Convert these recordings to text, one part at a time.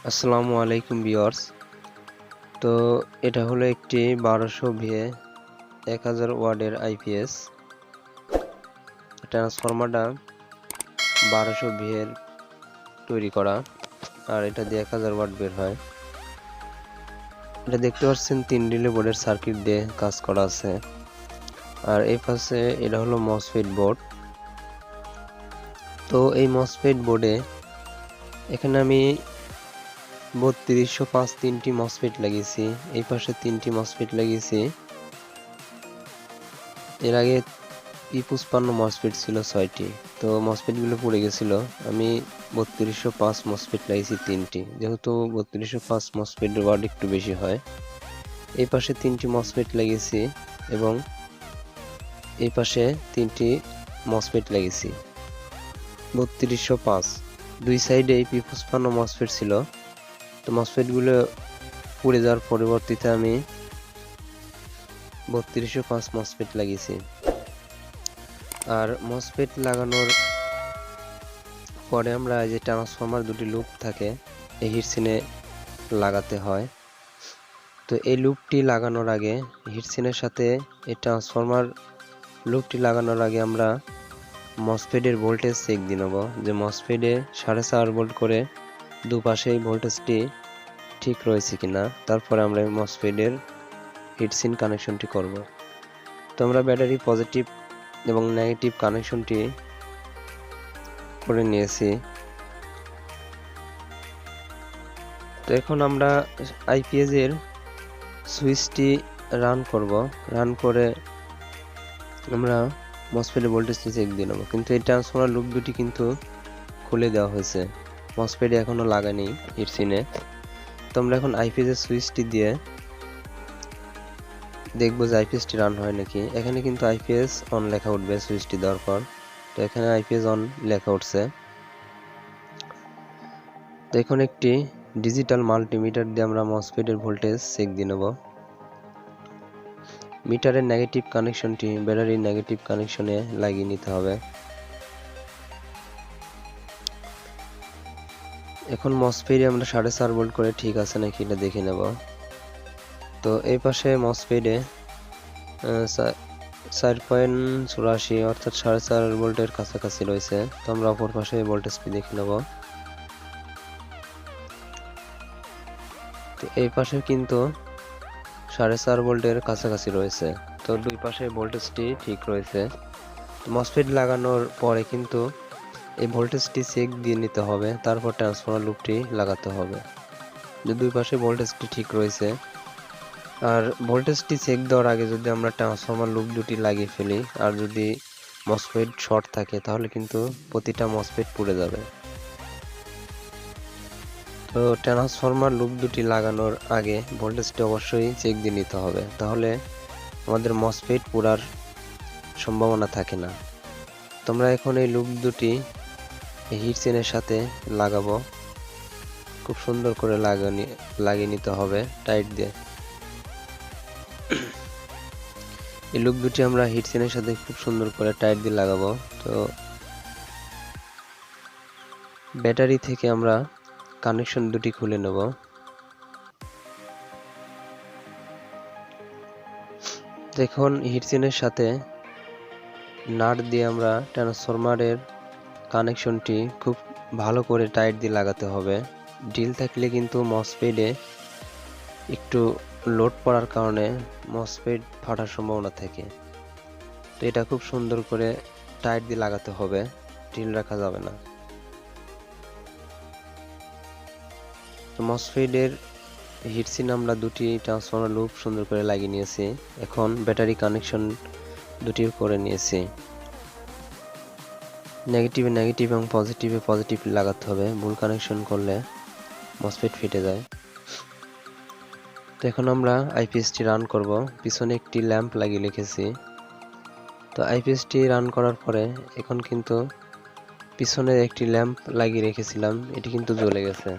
আসসালামু আলাইকুম ভিউয়ার্স। তো এটা হলো একটি 1200 ভিএ 1000 ওয়াটের আইপিএস। ট্রান্সফরমারটা 1200 ভিএর তৈরি করা, আর এটা দিয়ে 1000 ওয়াট বের হয়। এটা দেখতে পাচ্ছেন 3 রিলে বোর্ডের সার্কিট দিয়ে কাজ করা আছে। আর এই পাশে এটা হলো মসফেট বোর্ড। তো এই মসফেট বোর্ডে এখানে আমি 3205 তিনটি মসফেট লাগিয়েছি, এই পাশে 3টি মসফেট লাগিয়েছি। এর আগে P55 মসফেট ছিল 6টি, তো মসফেট গুলো পড়ে গেছিল। আমি 3205 মসফেট লাগিয়েছি 3টি, যেহেতু 3205 মসফেটের ওয়াট একটু বেশি হয়। এই পাশে 3টি মসফেট লাগিয়েছি এবং এই পাশে 3টি মসফেট লাগিয়েছি 3205। দুই সাইডে এই P55 মসফেট ছিল, তো মসফেট গুলো পুড়ে যাওয়ার পরিবর্তিতে আমি 3205 মসফেট লাগিয়েছি। আর মসফেট লাগানোর পরে আমরা এই যে ট্রান্সফরমার দুটি লুপ থাকে এই হিটসিনে লাগাতে হয়। তো এই লুপটি লাগানোর আগে হিটসিনের সাথে এই ট্রান্সফরমার লুপটি লাগানোর আগে আমরা মসফেটের ভোল্টেজ চেক দিয়ে নেব, যে মসফেটে 4.5 ভোল্ট করে দুপাশে এই ভোল্টেজটি ঠিক রয়েছে কিনা। তারপরে আমরা মসফেটের হিটসিন কানেকশনটি করব। তো আমরা ব্যাটারি পজিটিভ এবং নেগেটিভ কানেকশনটি করে নিয়েছি। তো এখন আমরা আইপিএস এর সুইচটি রান করব। রান করে আমরা মসফেটের ভোল্টেজটি চেক দিয়ে নেব, কিন্তু এই ট্রান্সফরমার লুপ দুটি কিন্তু খুলে দেওয়া হয়েছে, মসফেটে এখনো লাগানি হিটসিনে। তো আমরা এখন আইপিএস এর সুইচটি দিয়ে দেখবো যে আইপিএসটি রান হয় নাকি। এখানে কিন্তু আইপিএস অন লেখা উঠবে সুইচটি দেওয়ার পর। তো এখানে আইপিএস অন লেখা উঠছে। তো এখন একটি ডিজিটাল মাল্টিমিটার দিয়ে আমরা মসফেটের ভোল্টেজ চেক দিয়ে নেব। মিটারের নেগেটিভ কানেকশনটি ব্যাটারির নেগেটিভ কানেকশনে লাগিয়ে নিতে হবে। এখন মসফেটে আমরা 4.5 ভোল্ট করে ঠিক আছে নাকি এটা দেখে নেব। তো এই পাশে মসফেটে 4.84 অর্থাৎ 4.5 ভোল্টের কাছাকাছি রয়েছে। তো আমরা অপর পাশে ভোল্টেজটি দেখে নেব। তো এই পাশে কিন্তু 4.5 ভোল্টের কাছাকাছি রয়েছে। তো দুই পাশে ভোল্টেজটি ঠিক রয়েছে। মসফেট লাগানোর পরে কিন্তু এই ভোল্টেজটি চেক দিয়ে নিতে হবে, তারপর ট্রান্সফরমার লুপটি লাগাতে হবে যে দুই পাশে ভোল্টেজটি ঠিক রয়েছে। আর ভোল্টেজটি চেক দেওয়ার আগে যদি আমরা ট্রান্সফরমার লুপ দুটি লাগিয়ে ফেলি আর যদি মসফেট শর্ট থাকে তাহলে কিন্তু প্রতিটা মসফেট পুড়ে যাবে। তো ট্রান্সফরমার লুপ দুটি লাগানোর আগে ভোল্টেজটি অবশ্যই চেক দিয়ে নিতে হবে, তাহলে আমাদের মসফেট পুরার সম্ভাবনা থাকে না। তোমরা এখন এই লুপ দুটি হিটসিনের সাথে লাগাবো, খুব সুন্দর করে লাগিয়ে নিতে হবে টাইট দিয়ে। এই লুপ দুটি আমরা হিটসিনের সাথে খুব সুন্দর করে টাইট দিয়ে লাগাবো। তো ব্যাটারি থেকে আমরা কানেকশন দুটি খুলে নেব। দেখুন হিটসিনের সাথে নাট দিয়ে আমরা ট্রান্সফরমারের কানেকশনটি খুব ভালো করে টাইট দিয়ে লাগাতে হবে। ঢিল থাকলে কিন্তু মসফেটে একটু লোড পড়ার কারণে মসফেট ফাটার সম্ভাবনা থাকে। তো এটা খুব সুন্দর করে টাইট দিয়ে লাগাতে হবে, ঢিল রাখা যাবে না। তো মসফেটের হিটসিন আমরা দুটি ট্রান্সফরমার লুপ সুন্দর করে লাগিয়ে নিয়েছি। এখন ব্যাটারি কানেকশন দুটিও করে নিয়েছি। নেগেটিভে নেগেটিভ এবং পজিটিভে পজিটিভ লাগাতে হবে, ভুল কানেকশন করলে মসফেট ফেটে যায়। তো এখন আমরা আইপিএসটি রান করব। পিছনে একটি ল্যাম্প লাগিয়ে রেখেছি। তো আইপিএসটি রান করার পরে এখন কিন্তু পিছনে একটি ল্যাম্প লাগিয়ে রেখেছিলাম, এটি কিন্তু জ্বলে গেছে।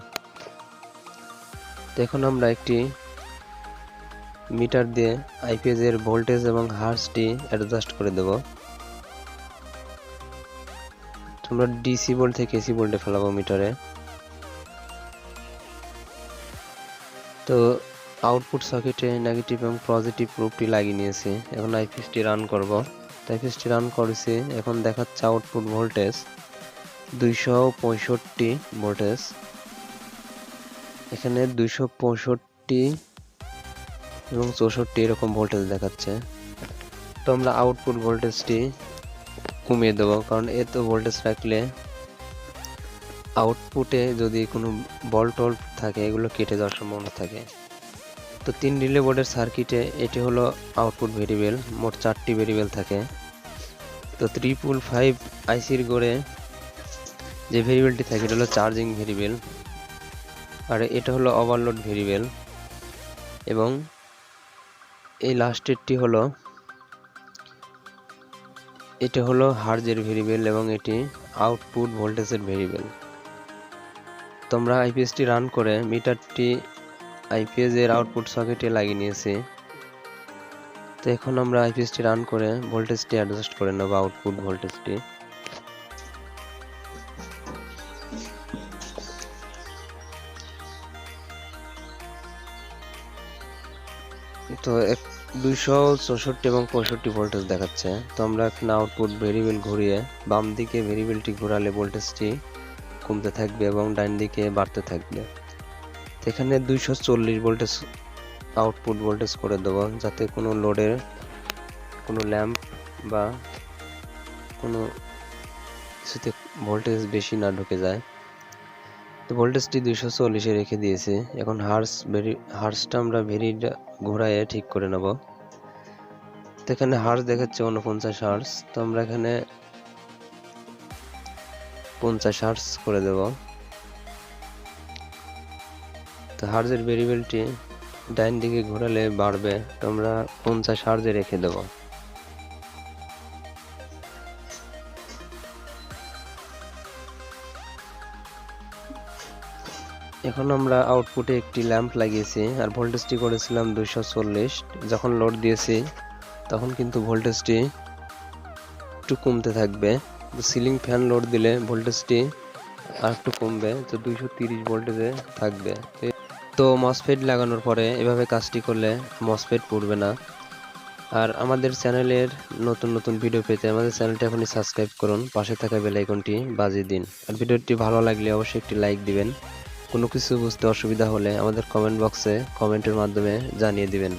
তো এখন আমরা একটি মিটার দিয়ে আইপিএস এর ভোল্টেজ এবং হার্সটি অ্যাডজাস্ট করে দেব। আমরা ডিসি ভোল্ট থেকে এসি ভোল্টে ফেলাবো মিটারে। তো আউটপুট সকেটে নেগেটিভ এবং পজিটিভ প্রুফটি লাগিয়ে নিয়েছি। এখন আইপিএসটি রান করব। আইপিএসটি রান করেছি, এখন দেখাচ্ছে আউটপুট ভোল্টেজ 265 ভোল্টেজ। এখানে 265 এবং 64 এরকম ভোল্টেজ দেখাচ্ছে। তো আমরা আউটপুট ভোল্টেজটি কমিয়ে দেবো, কারণ এত ভোল্টেজ রাখলে আউটপুটে যদি কোনো বল টল থাকে এগুলো কেটে যাওয়ার সম্ভাবনা থাকে। তো 3 রিলে বোর্ডের সার্কিটে এটি হলো আউটপুট ভেরিয়েবল, মোট 4টি ভেরিয়েবল থাকে। তো 355 আইসির গড়ে যে ভেরিয়েবলটি থাকে এটা হলো চার্জিং ভেরিয়েবল, আর এটা হলো ওভারলোড ভেরিয়েবল, এবং এই লাস্টেরটি হলো এটা হলো হার্জের ভেরিয়েবল এবং এটি আউটপুট ভোল্টেজের ভেরিয়েবল। তোমরা আইপিএসটি রান করে মিটারটি আইপিএস এর আউটপুট সকেটে লাগিয়ে নিয়েছি। তো এখন আমরা আইপিএসটি রান করে ভোল্টেজটি অ্যাডজাস্ট করে নেব, আউটপুট ভোল্টেজটি। তো 264 এবং 65 ভোল্টেজ দেখাচ্ছে। তো আমরা এখানে আউটপুট ভেরিয়েবল ঘুরিয়ে বাম দিকে ভেরিয়েবলটি ঘোরালে ভোল্টেজটি কমতে থাকবে এবং ডান দিকে বাড়তে থাকবে। এখানে 240 ভোল্টেজ আউটপুট ভোল্টেজ করে দেবো, যাতে কোনো লোডের কোনো ল্যাম্প বা কোনো কিছুতে ভোল্টেজ বেশি না ঢুকে যায়। তো ভোল্টেজটি 240-এ রেখে দিয়েছি। এখন হার্সটা আমরা ঘোরায় ঠিক করে নেব। তো এখানে হার্স দেখাচ্ছে 49 হার্স, তো আমরা এখানে 50 হার্স করে দেব। তো হার্জের ভেরিয়েবলটি ডাইন দিকে ঘোরালে বাড়বে, তো আমরা 50 হার্জে রেখে দেব। এখন আমরা আউটপুটে একটি ল্যাম্প লাগিয়েছি আর ভোল্টেজটি করেছিলাম 240। যখন লোড দিয়েছি তখন কিন্তু ভোল্টেজটি একটু কমতে থাকবে। সিলিং ফ্যান লোড দিলে ভোল্টেজটি আর একটু কমবে, তো 230 ভোল্টেজে থাকবে। তো মসফেট লাগানোর পরে এভাবে কাজটি করলে মসফেট পুড়বে না। আর আমাদের চ্যানেলের নতুন নতুন ভিডিও পেতে আমাদের চ্যানেলটি এখনই সাবস্ক্রাইব করুন, পাশে থাকা বেল আইকনটি বাজিয়ে দিন। আর ভিডিওটি ভালো লাগলে অবশ্যই একটি লাইক দিবেন। কোনো কিছু বুঝতে অসুবিধা হলে আমাদের কমেন্ট বক্সে কমেন্টের মাধ্যমে জানিয়ে দিবেন।